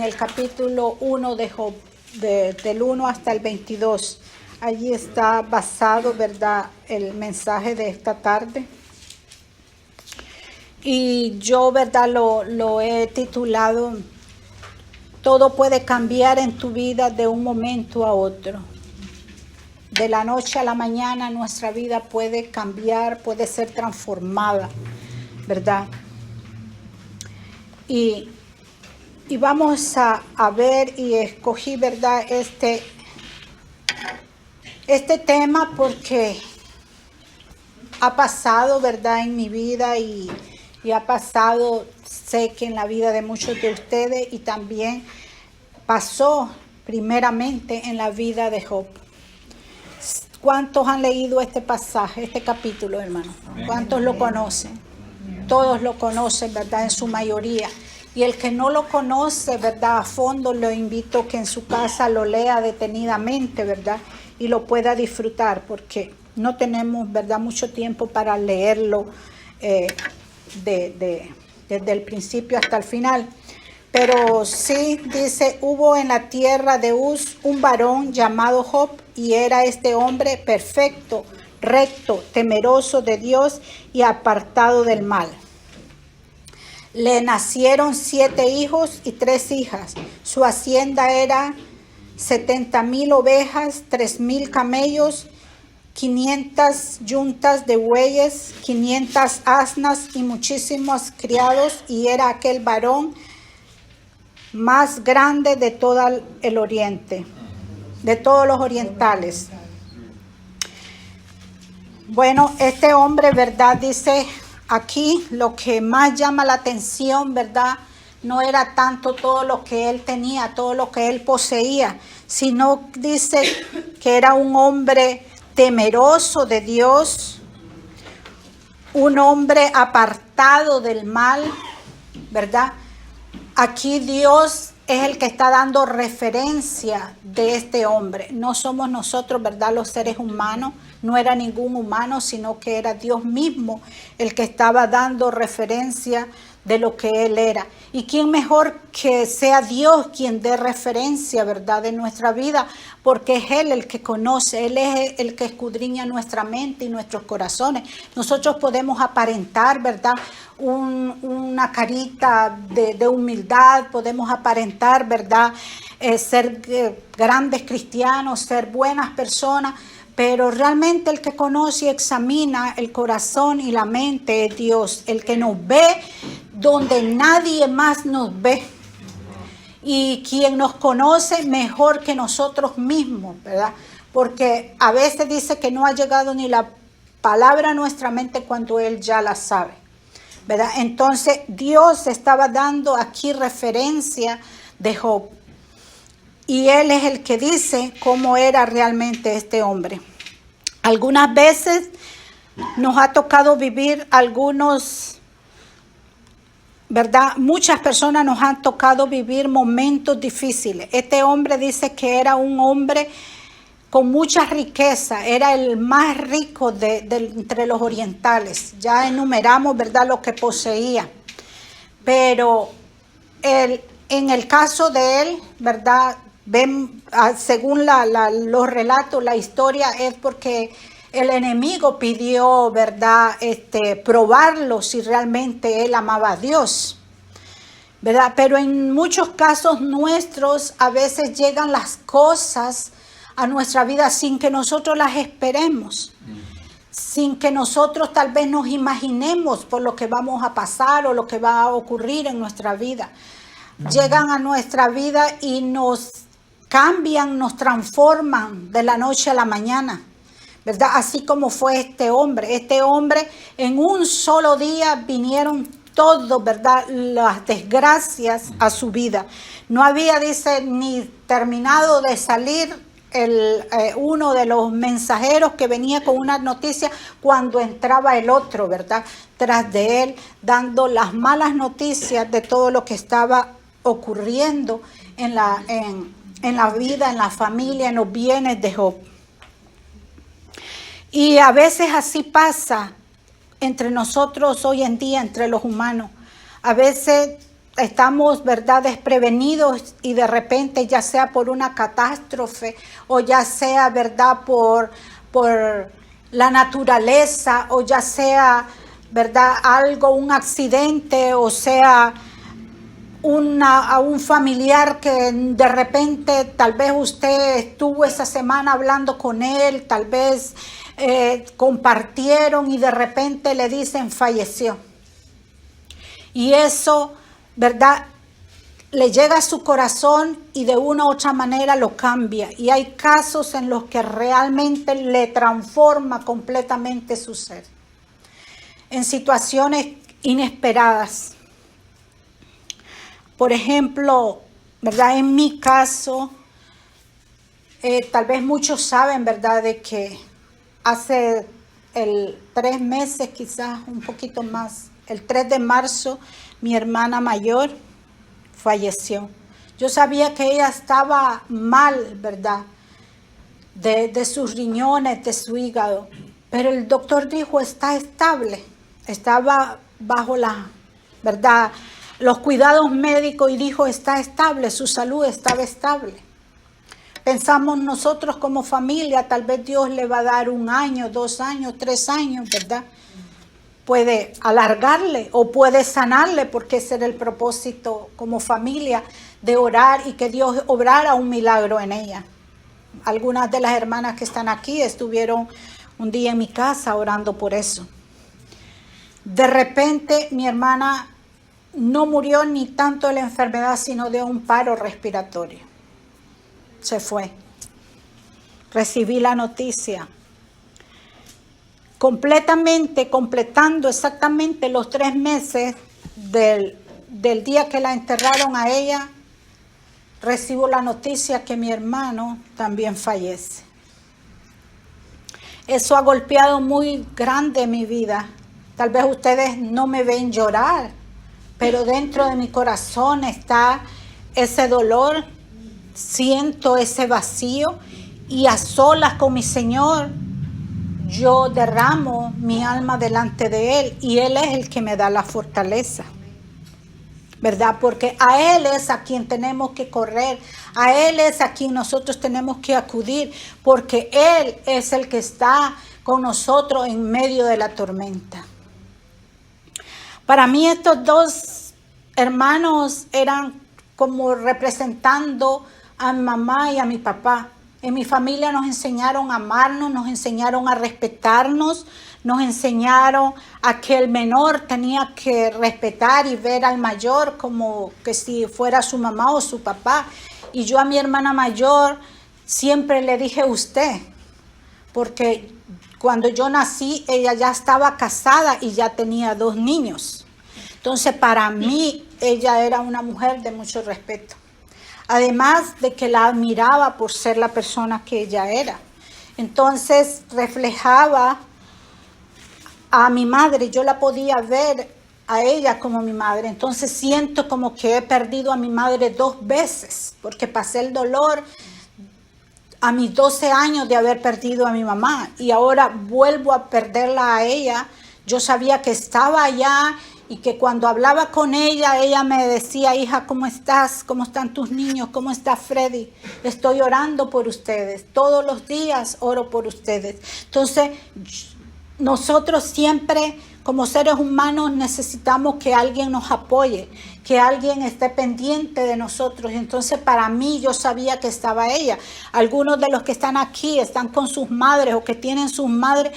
el capítulo 1 de Job, del 1 hasta el 22. Allí está basado, ¿verdad?, el mensaje de esta tarde. Y yo, ¿verdad?, lo he titulado Todo puede cambiar en tu vida de un momento a otro. De la noche a la mañana nuestra vida puede cambiar, puede ser transformada, ¿verdad? Y vamos a ver, y escogí, ¿verdad?, este tema porque ha pasado, ¿verdad?, en mi vida y ha pasado, sé que en la vida de muchos de ustedes, y también pasó primeramente en la vida de Job. ¿Cuántos han leído este pasaje, este capítulo, hermano? ¿Cuántos lo conocen? Todos lo conocen, ¿verdad?, en su mayoría. Y el que no lo conoce, ¿verdad?, a fondo, lo invito que en su casa lo lea detenidamente, ¿verdad?, y lo pueda disfrutar, porque no tenemos, ¿verdad?, mucho tiempo para leerlo desde el principio hasta el final. Pero sí dice, hubo en la tierra de Uz un varón llamado Job, y era este hombre perfecto, recto, temeroso de Dios y apartado del mal. Le nacieron 7 hijos y 3 hijas. Su hacienda era 70,000 ovejas, 3,000 camellos, 500 yuntas de bueyes, 500 asnas y muchísimos criados, y era aquel varón más grande de todo el oriente, de todos los orientales. Bueno, este hombre, ¿verdad?, dice aquí, lo que más llama la atención, ¿verdad?, no era tanto todo lo que él tenía, todo lo que él poseía, sino dice que era un hombre temeroso de Dios, un hombre apartado del mal, ¿verdad? Aquí Dios es el que está dando referencia de este hombre. No somos nosotros, ¿verdad?, los seres humanos. No era ningún humano, sino que era Dios mismo el que estaba dando referencia de lo que él era. ¿Y quién mejor que sea Dios quien dé referencia, ¿verdad?, de nuestra vida? Porque es Él el que conoce, Él es el que escudriña nuestra mente y nuestros corazones. Nosotros podemos aparentar, ¿verdad?, una carita de humildad, podemos aparentar, ¿verdad?, ser grandes cristianos, ser buenas personas, pero realmente el que conoce y examina el corazón y la mente es Dios, el que nos ve donde nadie más nos ve, y quien nos conoce mejor que nosotros mismos, ¿verdad? Porque a veces dice que no ha llegado ni la palabra a nuestra mente cuando Él ya la sabe, ¿verdad? Entonces Dios estaba dando aquí referencia de Job, y Él es el que dice cómo era realmente este hombre. Algunas veces nos ha tocado vivir ¿verdad? Muchas personas nos han tocado vivir momentos difíciles. Este hombre dice que era un hombre con mucha riqueza, era el más rico entre los orientales. Ya enumeramos, ¿verdad?, lo que poseía. Pero en el caso de él, ¿verdad?, según los relatos, la historia es porque el enemigo pidió, ¿verdad?, probarlo si realmente él amaba a Dios, ¿verdad? Pero en muchos casos nuestros, a veces llegan las cosas a nuestra vida sin que nosotros las esperemos, sin que nosotros tal vez nos imaginemos por lo que vamos a pasar o lo que va a ocurrir en nuestra vida. Llegan a nuestra vida y nos cambian, nos transforman de la noche a la mañana, ¿verdad? Así como fue este hombre. Este hombre, en un solo día vinieron todos, ¿verdad?, las desgracias a su vida. No había, dice, ni terminado de salir uno de los mensajeros que venía con una noticia cuando entraba el otro, ¿verdad?, tras de él, dando las malas noticias de todo lo que estaba ocurriendo en la vida, en la familia, en los bienes de Job. Y a veces así pasa entre nosotros hoy en día, entre los humanos. A veces estamos, ¿verdad?, desprevenidos y de repente, ya sea por una catástrofe o ya sea, ¿verdad?, por la naturaleza o ya sea, ¿verdad?, algo, un accidente o sea a un familiar que de repente tal vez usted estuvo esa semana hablando con él, tal vez compartieron y de repente le dicen falleció. Y eso, ¿verdad?, le llega a su corazón y de una u otra manera lo cambia. Y hay casos en los que realmente le transforma completamente su ser. En situaciones inesperadas. Por ejemplo, ¿verdad?, en mi caso, tal vez muchos saben, ¿verdad?, de que hace 3 meses, quizás un poquito más, el 3 de marzo, mi hermana mayor falleció. Yo sabía que ella estaba mal, ¿verdad?, de sus riñones, de su hígado, pero el doctor dijo, está estable, estaba bajo ¿verdad?, los cuidados médicos y dijo, está estable, su salud estaba estable. Pensamos nosotros como familia, tal vez Dios le va a dar 1 año, 2 años, 3 años, ¿verdad? Puede alargarle o puede sanarle, porque ese era el propósito como familia, de orar y que Dios obrara un milagro en ella. Algunas de las hermanas que están aquí estuvieron un día en mi casa orando por eso. De repente mi hermana no murió ni tanto de la enfermedad, sino de un paro respiratorio. Se fue. Recibí la noticia. Completando exactamente los 3 meses del día que la enterraron a ella, recibo la noticia que mi hermano también fallece. Eso ha golpeado muy grande mi vida. Tal vez ustedes no me ven llorar, pero dentro de mi corazón está ese dolor, siento ese vacío y a solas con mi Señor yo derramo mi alma delante de Él y Él es el que me da la fortaleza, ¿verdad? Porque a Él es a quien tenemos que correr, a Él es a quien nosotros tenemos que acudir, porque Él es el que está con nosotros en medio de la tormenta. Para mí estos 2 hermanos eran como representando a mi mamá y a mi papá. En mi familia nos enseñaron a amarnos, nos enseñaron a respetarnos, nos enseñaron a que el menor tenía que respetar y ver al mayor como que si fuera su mamá o su papá. Y yo a mi hermana mayor siempre le dije usted, porque cuando yo nací ella ya estaba casada y ya tenía 2 niños. Entonces para mí ella era una mujer de mucho respeto. Además de que la admiraba por ser la persona que ella era. Entonces reflejaba a mi madre, yo la podía ver a ella como mi madre. Entonces siento como que he perdido a mi madre 2 veces, porque pasé el dolor a mis 12 años de haber perdido a mi mamá y ahora vuelvo a perderla a ella. Yo sabía que estaba allá y que cuando hablaba con ella, ella me decía, hija, ¿cómo estás? ¿Cómo están tus niños? ¿Cómo está Freddy? Estoy orando por ustedes. Todos los días oro por ustedes. Entonces, nosotros siempre, como seres humanos, necesitamos que alguien nos apoye, que alguien esté pendiente de nosotros. Entonces, para mí, yo sabía que estaba ella. Algunos de los que están aquí están con sus madres o que tienen sus madres,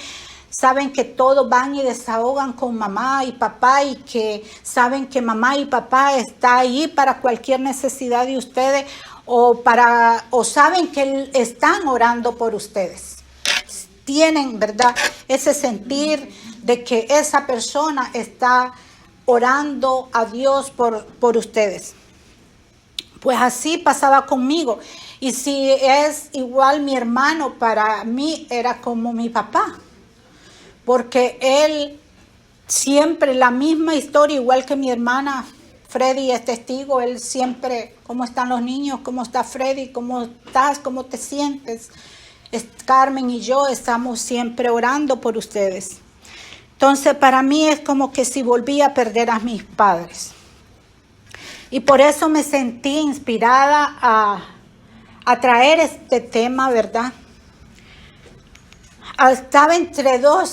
saben que todos van y desahogan con mamá y papá y que saben que mamá y papá está ahí para cualquier necesidad de ustedes o saben que están orando por ustedes. Tienen, ¿verdad?, ese sentir de que esa persona está orando a Dios por ustedes. Pues así pasaba conmigo. Y si es igual mi hermano, para mí era como mi papá. Porque él siempre, la misma historia, igual que mi hermana Freddy es testigo, él siempre, ¿cómo están los niños? ¿Cómo está Freddy? ¿Cómo estás? ¿Cómo te sientes? Carmen y yo estamos siempre orando por ustedes. Entonces, para mí es como que si volví a perder a mis padres. Y por eso me sentí inspirada a traer este tema, ¿verdad? Estaba entre dos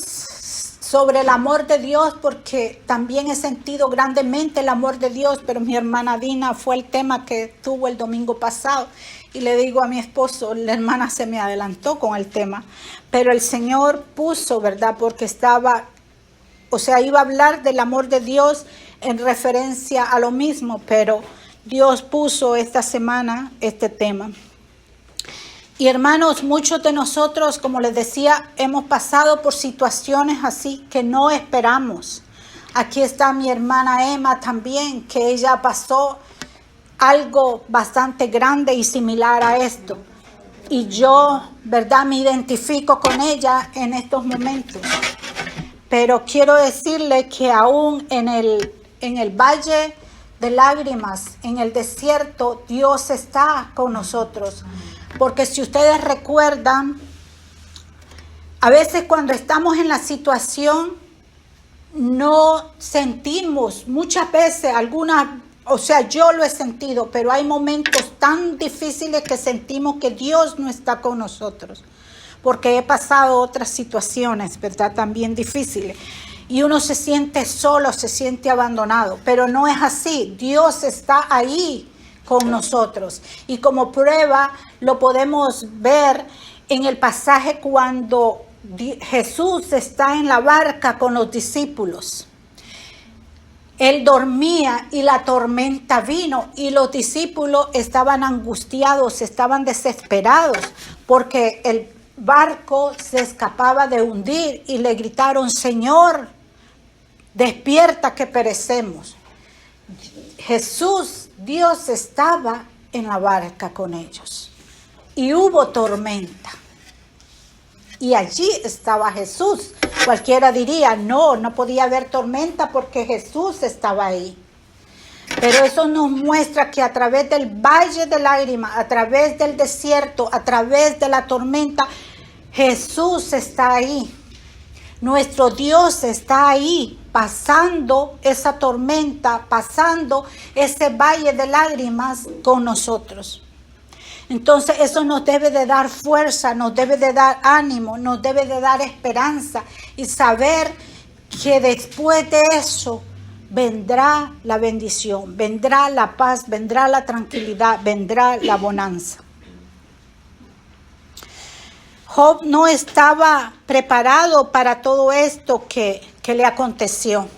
sobre el amor de Dios, porque también he sentido grandemente el amor de Dios, pero mi hermana Dina fue el tema que tuvo el domingo pasado. Y le digo a mi esposo, la hermana se me adelantó con el tema, pero el Señor puso, ¿verdad? Porque iba a hablar del amor de Dios en referencia a lo mismo, pero Dios puso esta semana este tema. Y hermanos, muchos de nosotros, como les decía, hemos pasado por situaciones así que no esperamos. Aquí está mi hermana Emma también, que ella pasó algo bastante grande y similar a esto. Y yo, ¿verdad?, me identifico con ella en estos momentos. Pero quiero decirle que aún en el valle de lágrimas, en el desierto, Dios está con nosotros. Porque si ustedes recuerdan, a veces cuando estamos en la situación no sentimos, muchas veces, yo lo he sentido, pero hay momentos tan difíciles que sentimos que Dios no está con nosotros. Porque he pasado otras situaciones, ¿verdad?, también difíciles. Y uno se siente solo, se siente abandonado, pero no es así. Dios está ahí con nosotros. Y como prueba lo podemos ver en el pasaje cuando Jesús está en la barca con los discípulos. Él dormía y la tormenta vino y los discípulos estaban angustiados, estaban desesperados porque el barco se escapaba de hundir y le gritaron: Señor, despierta que perecemos. Jesús, Dios, estaba en la barca con ellos y hubo tormenta. Y allí estaba Jesús. Cualquiera diría, no podía haber tormenta porque Jesús estaba ahí. Pero eso nos muestra que a través del valle de lágrimas, a través del desierto, a través de la tormenta, Jesús está ahí. Nuestro Dios está ahí, pasando esa tormenta, pasando ese valle de lágrimas con nosotros. Entonces eso nos debe de dar fuerza, nos debe de dar ánimo, nos debe de dar esperanza y saber que después de eso vendrá la bendición, vendrá la paz, vendrá la tranquilidad, vendrá la bonanza. Job no estaba preparado para todo esto que le aconteció.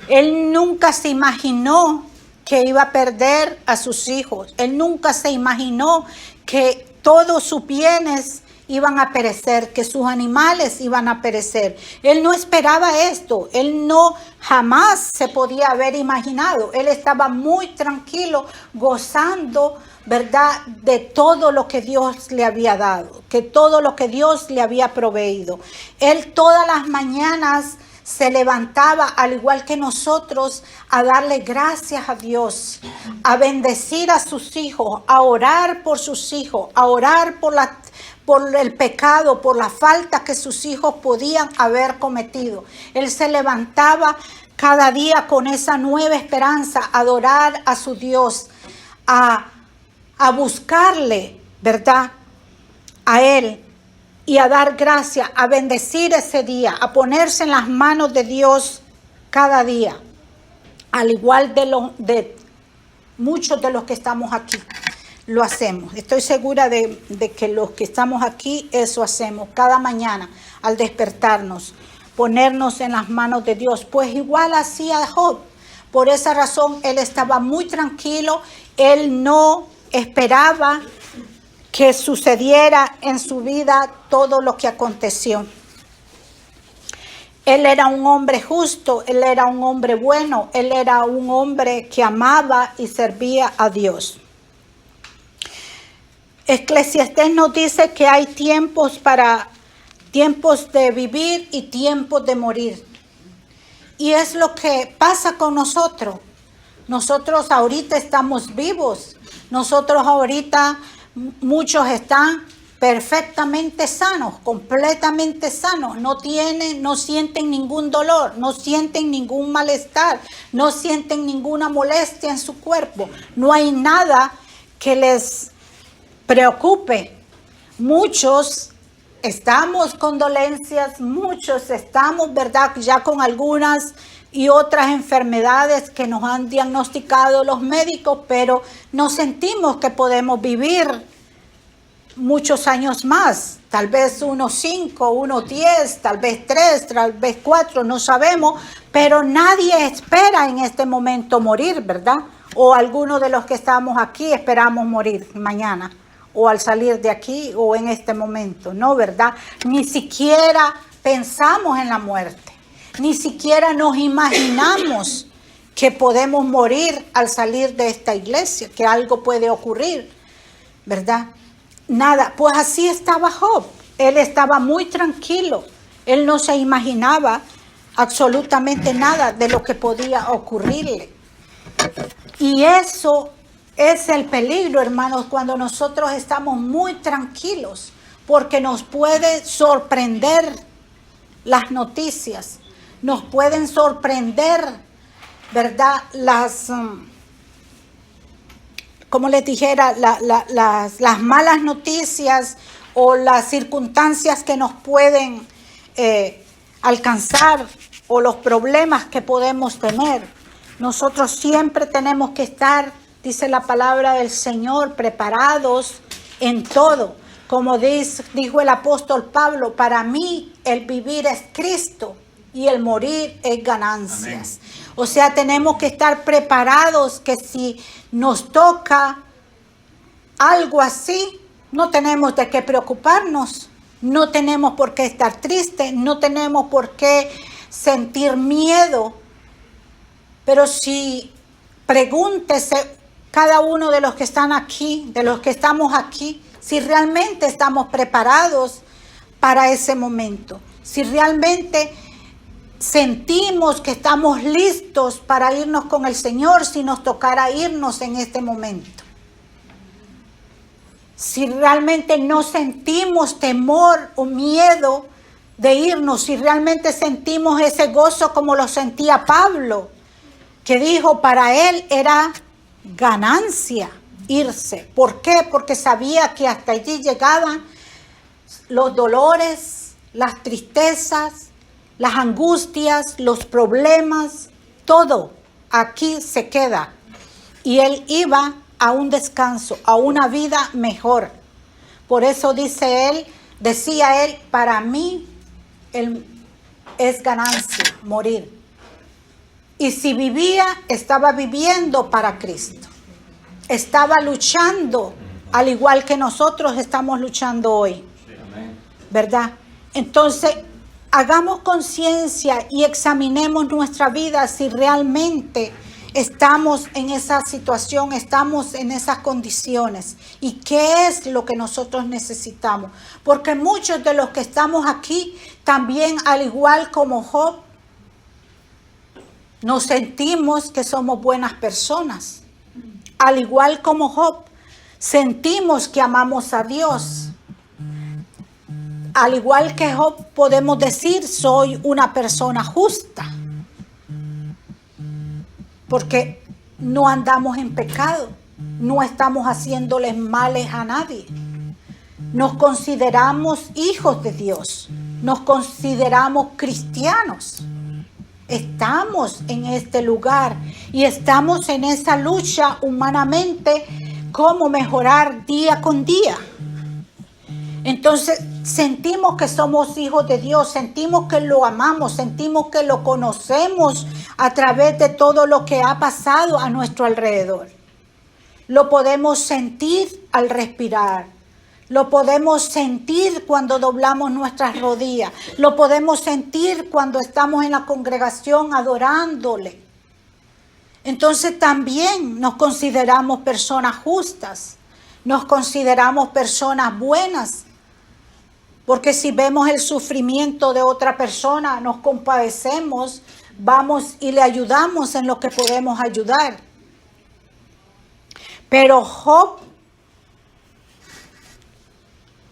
Él nunca se imaginó que iba a perder a sus hijos. Él nunca se imaginó que todos sus bienes iban a perecer, que sus animales iban a perecer. Él no esperaba esto. Él no jamás se podía haber imaginado. Él estaba muy tranquilo, gozando, ¿verdad?, de todo lo que Dios le había dado, que todo lo que Dios le había proveído. Él todas las mañanas se levantaba, al igual que nosotros, a darle gracias a Dios, a bendecir a sus hijos, a orar por sus hijos, a orar por el pecado, por la falta que sus hijos podían haber cometido. Él se levantaba cada día con esa nueva esperanza, a adorar a su Dios, a buscarle, ¿verdad?, a Él. Y a dar gracias, a bendecir ese día, a ponerse en las manos de Dios cada día. Al igual de muchos de los que estamos aquí, lo hacemos. Estoy segura de que los que estamos aquí, eso hacemos cada mañana al despertarnos, ponernos en las manos de Dios. Pues igual hacía Job. Por esa razón, él estaba muy tranquilo, él no esperaba que sucediera en su vida todo lo que aconteció. Él era un hombre justo, él era un hombre bueno, él era un hombre que amaba y servía a Dios. Eclesiastés nos dice que hay tiempos de vivir y tiempos de morir. Y es lo que pasa con nosotros. Nosotros ahorita estamos vivos. Nosotros ahorita, muchos están perfectamente sanos, completamente sanos, no sienten ningún dolor, no sienten ningún malestar, no sienten ninguna molestia en su cuerpo, no hay nada que les preocupe. Muchos estamos con dolencias, muchos estamos, ¿verdad?, ya con algunas y otras enfermedades que nos han diagnosticado los médicos, pero no sentimos que podemos vivir muchos años más, tal vez unos 5, unos 10, tal vez 3, tal vez 4, no sabemos, pero nadie espera en este momento morir, ¿verdad? O algunos de los que estamos aquí esperamos morir mañana, o al salir de aquí, o en este momento, ¿no, verdad? Ni siquiera pensamos en la muerte, ni siquiera nos imaginamos que podemos morir al salir de esta iglesia, que algo puede ocurrir, ¿verdad? Nada, pues así estaba Job. Él estaba muy tranquilo. Él no se imaginaba absolutamente nada de lo que podía ocurrirle. Y eso es el peligro, hermanos, cuando nosotros estamos muy tranquilos, porque nos puede sorprender las noticias, nos pueden sorprender, ¿verdad?, como les dijera, las malas noticias o las circunstancias que nos pueden alcanzar o los problemas que podemos tener. Nosotros siempre tenemos que estar, dice la palabra del Señor, preparados en todo. Como dijo el apóstol Pablo, para mí el vivir es Cristo y el morir es ganancias. Amén. O sea, tenemos que estar preparados, que si nos toca algo así, no tenemos de qué preocuparnos, no tenemos por qué estar tristes, no tenemos por qué sentir miedo. Pero si pregúntese cada uno de los que están aquí, de los que estamos aquí, si realmente estamos preparados para ese momento, si realmente sentimos que estamos listos para irnos con el Señor si nos tocara irnos en este momento. Si realmente no sentimos temor o miedo de irnos, si realmente sentimos ese gozo como lo sentía Pablo, que dijo para él era ganancia irse. ¿Por qué? Porque sabía que hasta allí llegaban los dolores, las tristezas, las angustias, los problemas, todo aquí se queda. Y él iba a un descanso, a una vida mejor. Por eso decía él, para mí es ganancia morir. Y si vivía, estaba viviendo para Cristo. Estaba luchando, al igual que nosotros estamos luchando hoy. ¿Verdad? Entonces, hagamos conciencia y examinemos nuestra vida si realmente estamos en esa situación, estamos en esas condiciones y qué es lo que nosotros necesitamos. Porque muchos de los que estamos aquí también, al igual como Job, nos sentimos que somos buenas personas. Al igual como Job, sentimos que amamos a Dios. Al igual que Job, podemos decir, soy una persona justa. Porque no andamos en pecado, no estamos haciéndoles males a nadie. Nos consideramos hijos de Dios, nos consideramos cristianos. Estamos en este lugar y estamos en esa lucha humanamente, cómo mejorar día con día. Entonces sentimos que somos hijos de Dios, sentimos que lo amamos, sentimos que lo conocemos a través de todo lo que ha pasado a nuestro alrededor. Lo podemos sentir al respirar, lo podemos sentir cuando doblamos nuestras rodillas, lo podemos sentir cuando estamos en la congregación adorándole. Entonces también nos consideramos personas justas, nos consideramos personas buenas. Porque si vemos el sufrimiento de otra persona, nos compadecemos, vamos y le ayudamos en lo que podemos ayudar. Pero Job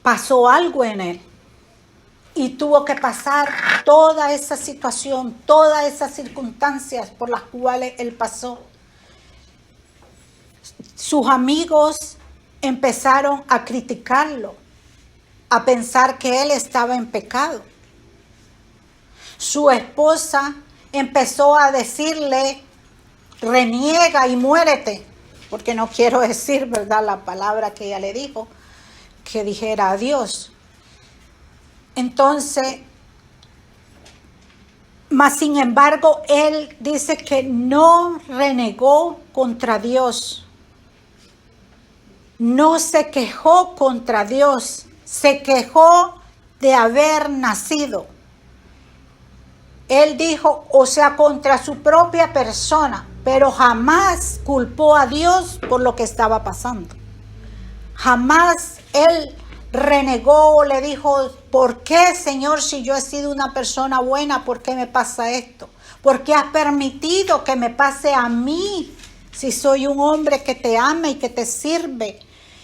pasó algo en él. Y tuvo que pasar toda esa situación, todas esas circunstancias por las cuales él pasó. Sus amigos empezaron a criticarlo, a pensar que él estaba en pecado. Su esposa empezó a decirle, reniega y muérete, porque no quiero decir, ¿verdad?, la palabra que ella le dijo, que dijera adiós. Entonces, mas sin embargo, él dice que no renegó contra Dios. No se quejó contra Dios, se quejó de haber nacido. Él dijo, o sea, contra su propia persona, pero jamás culpó a Dios por lo que estaba pasando. Jamás él renegó o le dijo, ¿por qué, Señor, si yo he sido una persona buena, por qué me pasa esto? ¿Por qué has permitido que me pase a mí si soy un hombre que te ama y que te sirve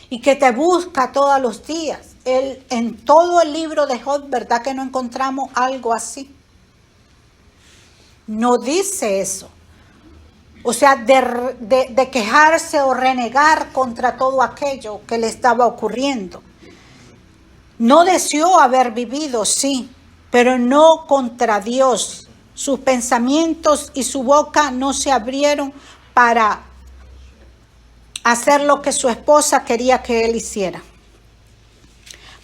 y que te busca todos los días? Él, en todo el libro de Job, ¿verdad que no encontramos algo así? No dice eso. O sea, de quejarse o renegar contra todo aquello que le estaba ocurriendo. No deseó haber vivido, sí, pero no contra Dios. Sus pensamientos y su boca no se abrieron para hacer lo que su esposa quería que él hiciera.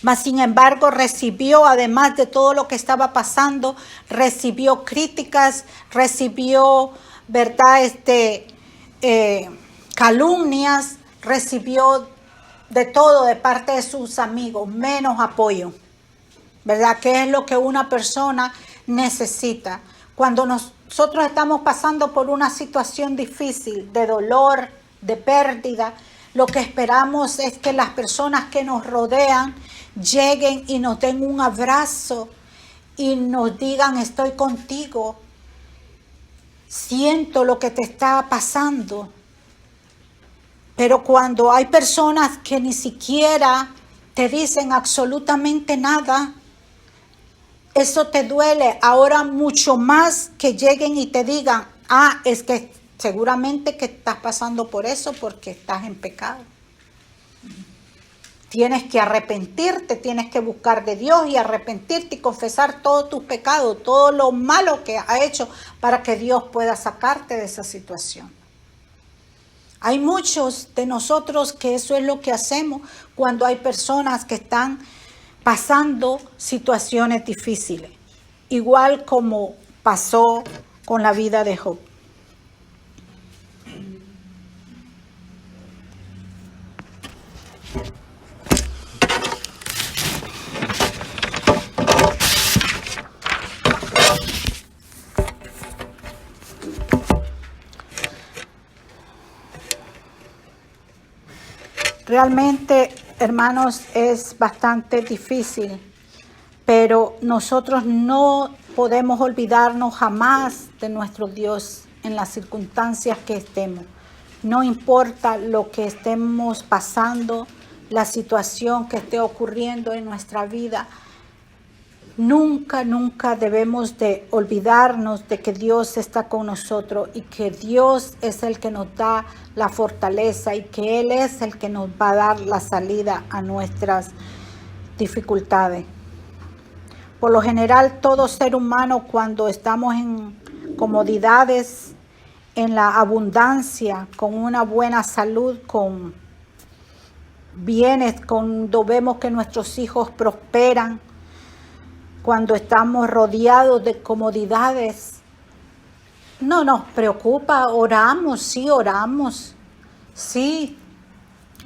Mas sin embargo recibió, además de todo lo que estaba pasando, recibió críticas, recibió, ¿verdad?, calumnias, recibió de todo de parte de sus amigos, menos apoyo, ¿verdad? Que es lo que una persona necesita. Cuando nosotros estamos pasando por una situación difícil, de dolor, de pérdida, lo que esperamos es que las personas que nos rodean lleguen y nos den un abrazo y nos digan, estoy contigo, siento lo que te está pasando. Pero cuando hay personas que ni siquiera te dicen absolutamente nada, eso te duele. Ahora mucho más que lleguen y te digan, es que seguramente que estás pasando por eso porque estás en pecado. Tienes que arrepentirte, tienes que buscar de Dios y arrepentirte y confesar todos tus pecados, todo lo malo que has hecho para que Dios pueda sacarte de esa situación. Hay muchos de nosotros que eso es lo que hacemos cuando hay personas que están pasando situaciones difíciles, igual como pasó con la vida de Job. Realmente, hermanos, es bastante difícil, pero nosotros no podemos olvidarnos jamás de nuestro Dios en las circunstancias que estemos. No importa lo que estemos pasando, la situación que esté ocurriendo en nuestra vida, nunca, nunca debemos de olvidarnos de que Dios está con nosotros y que Dios es el que nos da la fortaleza y que Él es el que nos va a dar la salida a nuestras dificultades. Por lo general, todo ser humano, cuando estamos en comodidades, en la abundancia, con una buena salud, con bienes, cuando vemos que nuestros hijos prosperan, cuando estamos rodeados de comodidades, no nos preocupa, oramos, sí,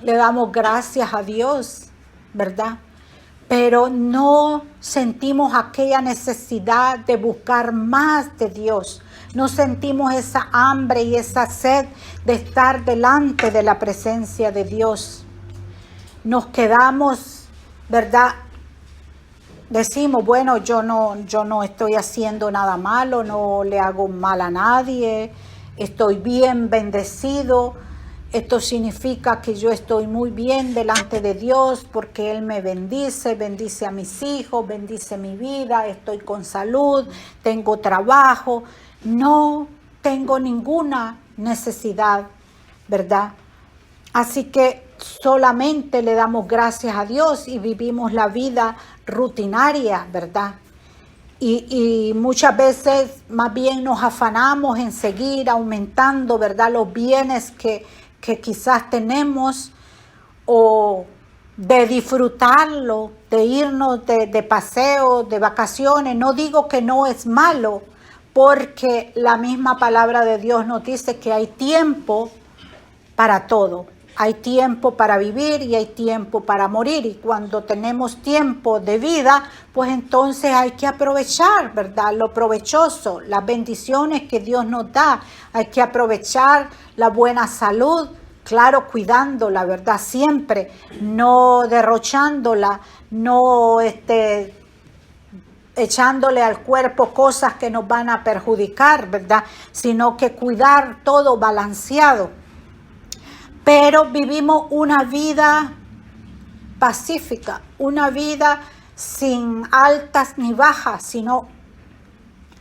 le damos gracias a Dios, ¿verdad? Pero no sentimos aquella necesidad de buscar más de Dios, no sentimos esa hambre y esa sed de estar delante de la presencia de Dios. Nos quedamos, ¿verdad? Decimos, bueno, yo no estoy haciendo nada malo, no le hago mal a nadie, estoy bien bendecido, Esto significa que yo estoy muy bien delante de Dios porque Él me bendice, bendice a mis hijos, bendice mi vida, estoy con salud, tengo trabajo. No tengo ninguna necesidad, ¿verdad? Así que solamente le damos gracias a Dios y vivimos la vida rutinaria, ¿verdad? Y muchas veces más bien nos afanamos en seguir aumentando, ¿verdad?, los bienes que quizás tenemos, o de disfrutarlo, de irnos de paseo, de vacaciones. No digo que no es malo, porque la misma palabra de Dios nos dice que hay tiempo para todo. Hay tiempo para vivir y hay tiempo para morir. Y cuando tenemos tiempo de vida, pues entonces hay que aprovechar, ¿verdad?, lo provechoso, las bendiciones que Dios nos da. Hay que aprovechar la buena salud, claro, cuidándola, ¿verdad?, siempre, no derrochándola, no echándole al cuerpo cosas que nos van a perjudicar, ¿verdad?, sino que cuidar todo balanceado. Pero vivimos una vida pacífica, una vida sin altas ni bajas, sino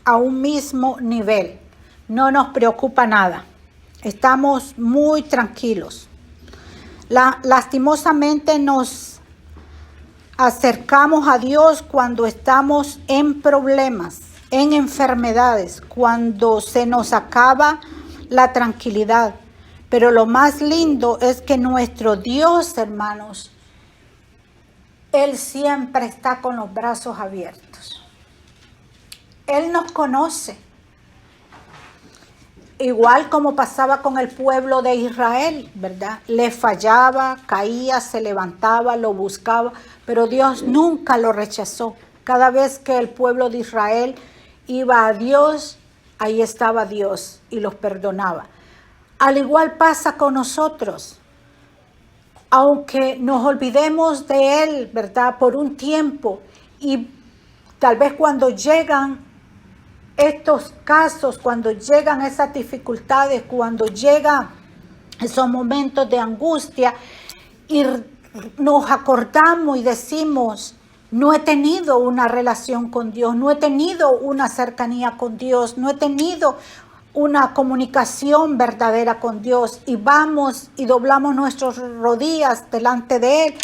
a un mismo nivel. No nos preocupa nada. Estamos muy tranquilos. Lastimosamente nos acercamos a Dios cuando estamos en problemas, en enfermedades, cuando se nos acaba la tranquilidad. Pero lo más lindo es que nuestro Dios, hermanos, Él siempre está con los brazos abiertos. Él nos conoce. Igual como pasaba con el pueblo de Israel, ¿verdad? Le fallaba, caía, se levantaba, lo buscaba, pero Dios nunca lo rechazó. Cada vez que el pueblo de Israel iba a Dios, ahí estaba Dios y los perdonaba. Al igual pasa con nosotros. Aunque nos olvidemos de Él, ¿verdad?, por un tiempo, y tal vez cuando llegan estos casos, cuando llegan esas dificultades, cuando llegan esos momentos de angustia y nos acordamos y decimos, no he tenido una relación con Dios, no he tenido una cercanía con Dios, no he tenido una comunicación verdadera con Dios, y vamos y doblamos nuestras rodillas delante de Él,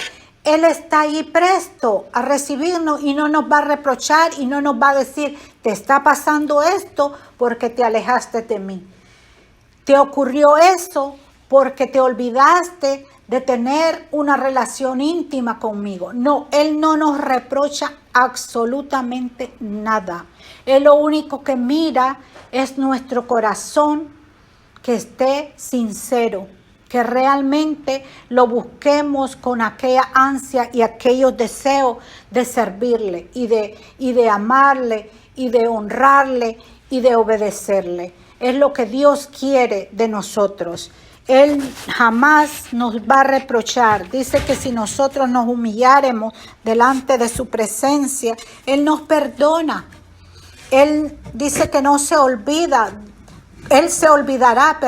Él está ahí presto a recibirnos y no nos va a reprochar y no nos va a decir, te está pasando esto porque te alejaste de mí. Te ocurrió eso porque te olvidaste de tener una relación íntima conmigo. No, Él no nos reprocha absolutamente nada. Él lo único que mira es nuestro corazón, que esté sincero, que realmente lo busquemos con aquella ansia y aquellos deseos de servirle y de amarle y de honrarle y de obedecerle. Es lo que Dios quiere de nosotros. Él jamás nos va a reprochar. Dice que si nosotros nos humilláremos delante de su presencia, Él nos perdona. Él dice que no se olvida, Él se olvidará,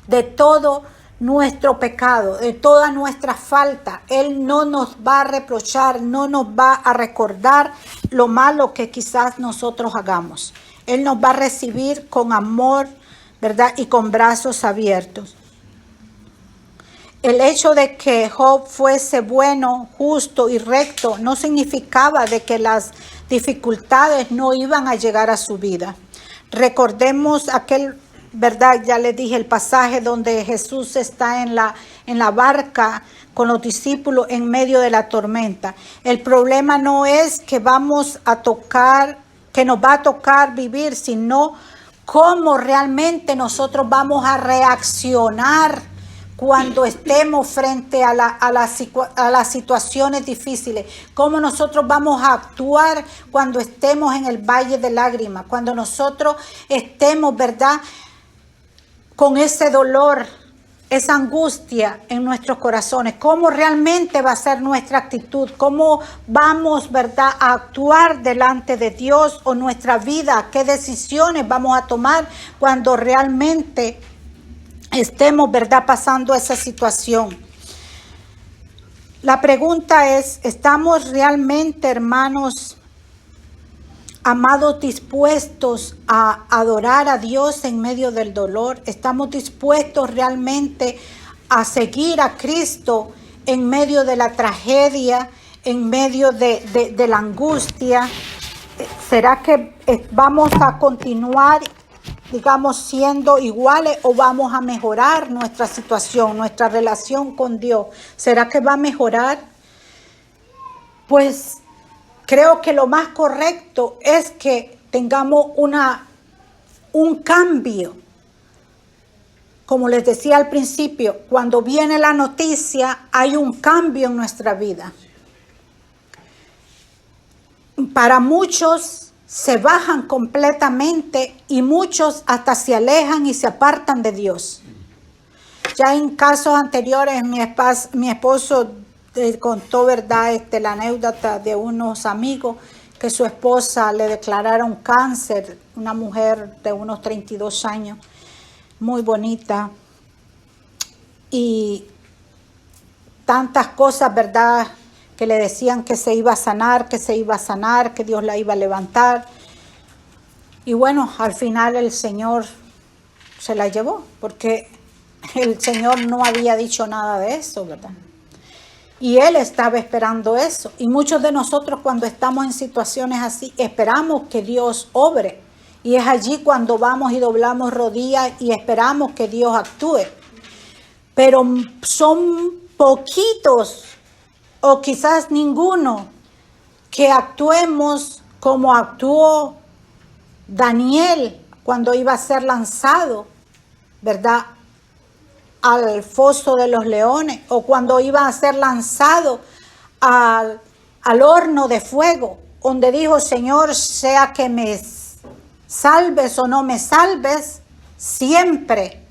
de todo nuestro pecado, de toda nuestra falta. Él no nos va a reprochar, no nos va a recordar lo malo que quizás nosotros hagamos. Él nos va a recibir con amor, ¿verdad?, y con brazos abiertos. El hecho de que Job fuese bueno, justo y recto no significaba de que las dificultades no iban a llegar a su vida. Recordemos aquel, ¿verdad? Ya les dije el pasaje donde Jesús está en la barca con los discípulos en medio de la tormenta. El problema no es que nos va a tocar vivir, sino cómo realmente nosotros vamos a reaccionar cuando estemos frente a las situaciones difíciles, cómo nosotros vamos a actuar cuando estemos en el valle de lágrimas, cuando nosotros estemos, ¿verdad?, con ese dolor, esa angustia en nuestros corazones, cómo realmente va a ser nuestra actitud, cómo vamos, ¿verdad?, a actuar delante de Dios o nuestra vida, qué decisiones vamos a tomar cuando realmente estemos, ¿verdad?, pasando esa situación. La pregunta es, ¿estamos realmente, hermanos, amados, dispuestos a adorar a Dios en medio del dolor? ¿Estamos dispuestos realmente a seguir a Cristo en medio de la tragedia, en medio de la angustia? ¿Será que vamos a continuar, digamos, siendo iguales o vamos a mejorar nuestra situación, nuestra relación con Dios? ¿Será que va a mejorar? Pues creo que lo más correcto es que tengamos un cambio. Como les decía al principio, cuando viene la noticia, hay un cambio en nuestra vida. Para muchos se bajan completamente y muchos hasta se alejan y se apartan de Dios. Ya en casos anteriores mi esposo contó, ¿verdad?, la anécdota de unos amigos que su esposa le declararon cáncer, una mujer de unos 32 años, muy bonita, y tantas cosas, ¿verdad?, que le decían que se iba a sanar, que Dios la iba a levantar. Y bueno, al final el Señor se la llevó, porque el Señor no había dicho nada de eso, ¿verdad? Y Él estaba esperando eso. Y muchos de nosotros, cuando estamos en situaciones así, esperamos que Dios obre. Y es allí cuando vamos y doblamos rodillas y esperamos que Dios actúe. Pero son poquitos, o quizás ninguno, que actuemos como actuó Daniel cuando iba a ser lanzado, ¿verdad?, al foso de los leones, o cuando iba a ser lanzado al horno de fuego, donde dijo: Señor, sea que me salves o no me salves, siempre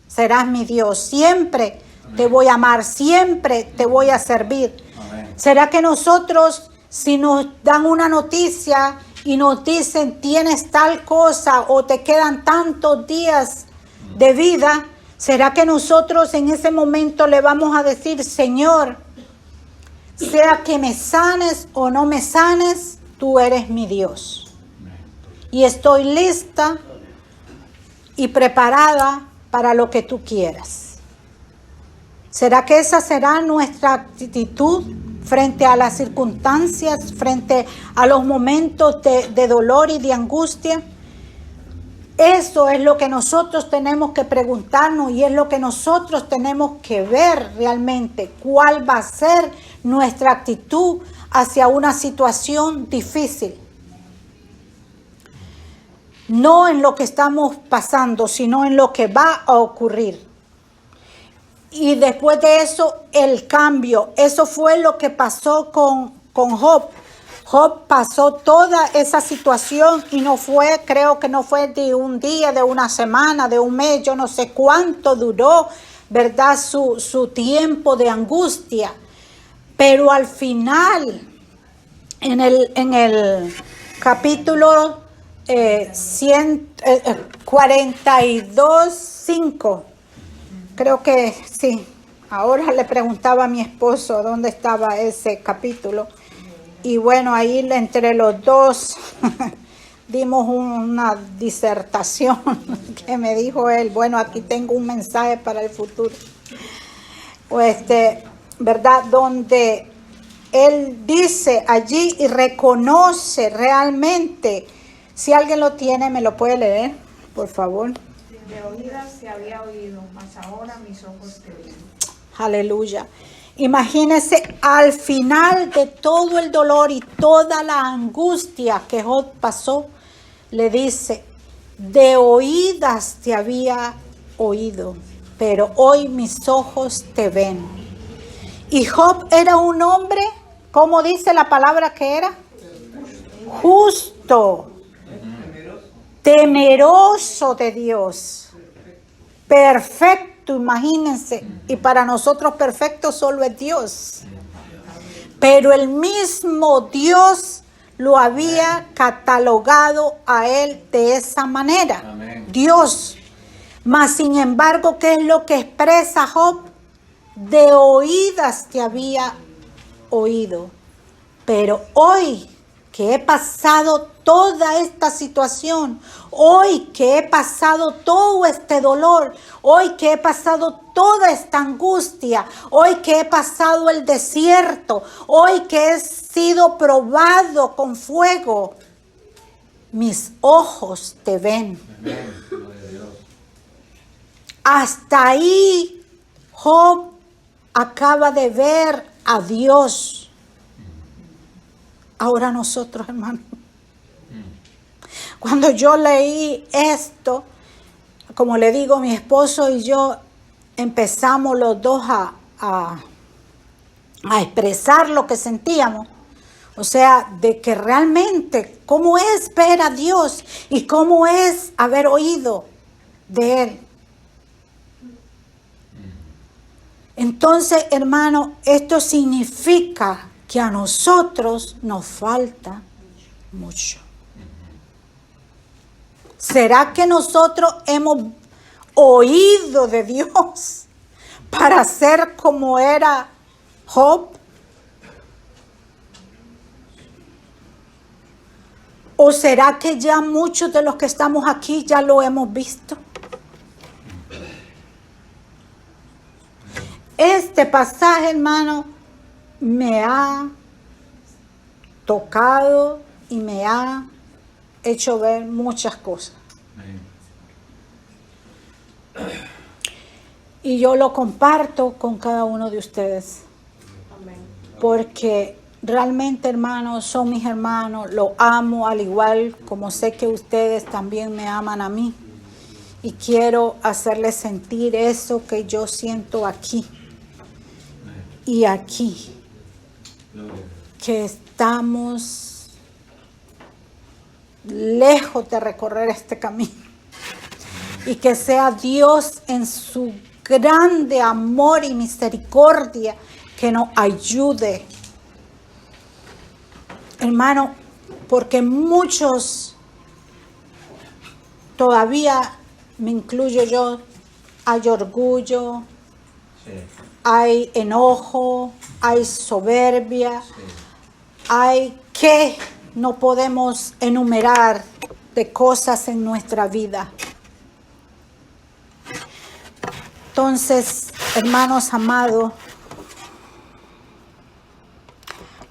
serás mi Dios, siempre te voy a amar, siempre te voy a servir. Amén. ¿Será que nosotros, si nos dan una noticia y nos dicen tienes tal cosa o te quedan tantos días de vida, será que nosotros en ese momento le vamos a decir: Señor, sea que me sanes o no me sanes, tú eres mi Dios? Y estoy lista y preparada para lo que tú quieras. ¿Será que esa será nuestra actitud frente a las circunstancias, frente a los momentos de dolor y de angustia? Eso es lo que nosotros tenemos que preguntarnos y es lo que nosotros tenemos que ver realmente. ¿Cuál va a ser nuestra actitud hacia una situación difícil? No en lo que estamos pasando, sino en lo que va a ocurrir. Y después de eso, el cambio. Eso fue lo que pasó con Job. Job pasó toda esa situación y no fue, creo que no fue de un día, de una semana, de un mes, yo no sé cuánto duró, ¿verdad?, su tiempo de angustia. Pero al final, en el capítulo 42:5, creo que sí. Ahora le preguntaba a mi esposo dónde estaba ese capítulo. Y bueno, ahí entre los dos dimos una disertación que me dijo él: bueno, aquí tengo un mensaje para el futuro. ¿Verdad? Donde él dice allí y reconoce realmente. Si alguien lo tiene, me lo puede leer, por favor. De oídas se había oído, mas ahora mis ojos te ven. Aleluya. Imagínense, al final de todo el dolor y toda la angustia que Job pasó, le dice: de oídas te había oído, pero hoy mis ojos te ven. Y Job era un hombre, ¿cómo dice la palabra que era? Justo, temeroso de Dios, perfecto. Imagínense, y para nosotros perfecto solo es Dios, pero el mismo Dios lo había catalogado a él de esa manera. Amén. Dios, Mas sin embargo, ¿qué es lo que expresa Job? De oídas te había oído. Pero hoy que he pasado toda esta situación, hoy que he pasado todo este dolor, hoy que he pasado toda esta angustia, hoy que he pasado el desierto, hoy que he sido probado con fuego, mis ojos te ven. Hasta ahí Job acaba de ver a Dios. Ahora nosotros, hermano, cuando yo leí esto, como le digo, mi esposo y yo empezamos los dos a expresar lo que sentíamos. O sea, de que realmente, cómo es ver a Dios y cómo es haber oído de Él. Entonces, hermano, esto significa que a nosotros nos falta mucho. ¿Será que nosotros hemos oído de Dios para ser como era Job? ¿O será que ya muchos de los que estamos aquí ya lo hemos visto? Este pasaje, hermano, me ha tocado y me ha hecho ver muchas cosas. Y yo lo comparto con cada uno de ustedes. Porque realmente, hermanos, son mis hermanos, los amo al igual como sé que ustedes también me aman a mí. Y quiero hacerles sentir eso que yo siento aquí y aquí. Que estamos lejos de recorrer este camino. Y que sea Dios en su grande amor y misericordia que nos ayude. Hermano, porque muchos, todavía me incluyo yo, hay orgullo, hay enojo, hay soberbia, hay que no podemos enumerar de cosas en nuestra vida. Entonces, hermanos amados,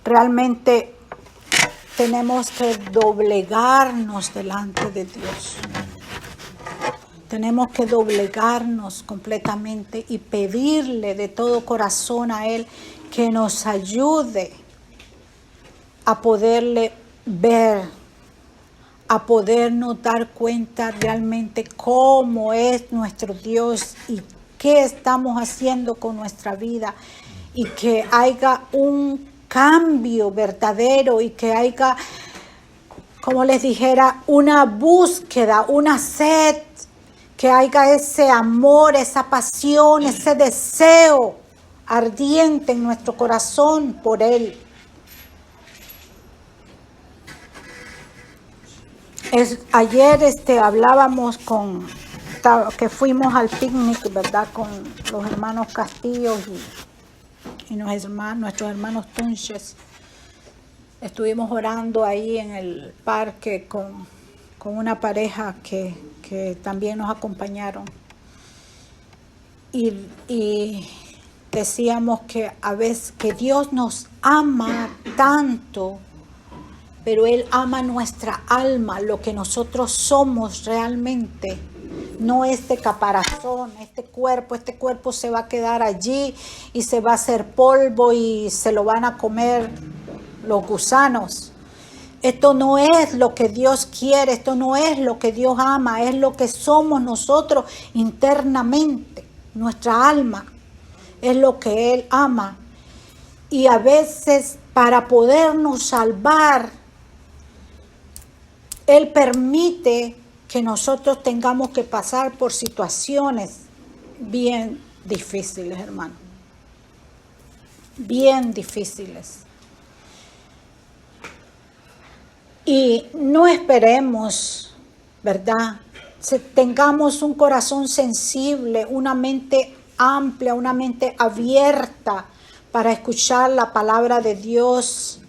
realmente tenemos que doblegarnos delante de Dios. Tenemos que doblegarnos completamente y pedirle de todo corazón a Él que nos ayude a poderle ver, a podernos dar cuenta realmente cómo es nuestro Dios y qué estamos haciendo con nuestra vida, y que haya un cambio verdadero y que haya, como les dijera, una búsqueda, una sed, que haya ese amor, esa pasión, ese deseo ardiente en nuestro corazón por Él. Ayer hablábamos que fuimos al picnic, ¿verdad? Con los hermanos Castillos y nuestros hermanos Tunches. Estuvimos orando ahí en el parque con una pareja que también nos acompañaron. Y decíamos que a veces que Dios nos ama tanto, pero Él ama nuestra alma, lo que nosotros somos realmente. No este caparazón, este cuerpo se va a quedar allí y se va a hacer polvo y se lo van a comer los gusanos. Esto no es lo que Dios quiere, esto no es lo que Dios ama, es lo que somos nosotros internamente. Nuestra alma es lo que Él ama. Y a veces para podernos salvar, Él permite que nosotros tengamos que pasar por situaciones bien difíciles, hermano. Bien difíciles. Y no esperemos, ¿verdad? tengamos un corazón sensible, una mente amplia, una mente abierta para escuchar la palabra de Dios.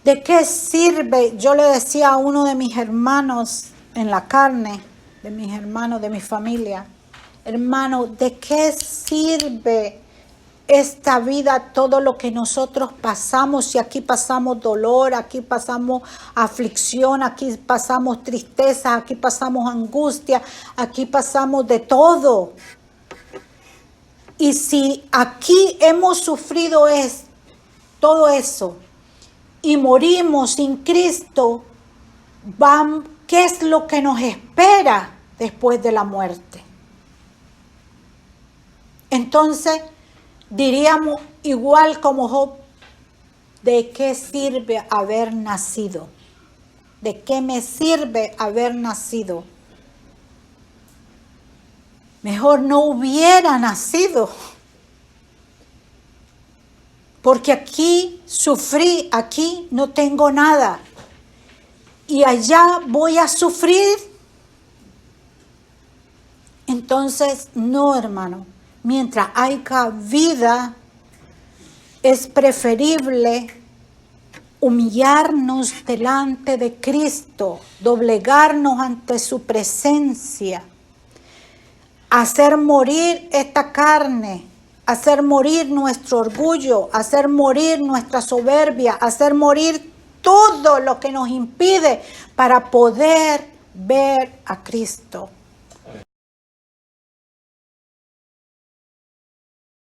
¿De qué sirve? Yo le decía a uno de mis hermanos en la carne, de mis hermanos, de mi familia, hermano, ¿de qué sirve esta vida, todo lo que nosotros pasamos? Si aquí pasamos dolor, aquí pasamos aflicción, aquí pasamos tristeza, aquí pasamos angustia, aquí pasamos de todo. Y si aquí hemos sufrido todo eso y morimos sin Cristo, ¿qué es lo que nos espera después de la muerte? Entonces, diríamos igual como Job, ¿de qué sirve haber nacido? ¿De qué me sirve haber nacido? Mejor no hubiera nacido. Porque aquí sufrí, aquí no tengo nada. Y allá voy a sufrir. Entonces, no, hermano. Mientras haya vida, es preferible humillarnos delante de Cristo, doblegarnos ante su presencia, hacer morir esta carne, hacer morir nuestro orgullo, hacer morir nuestra soberbia, hacer morir todo lo que nos impide para poder ver a Cristo.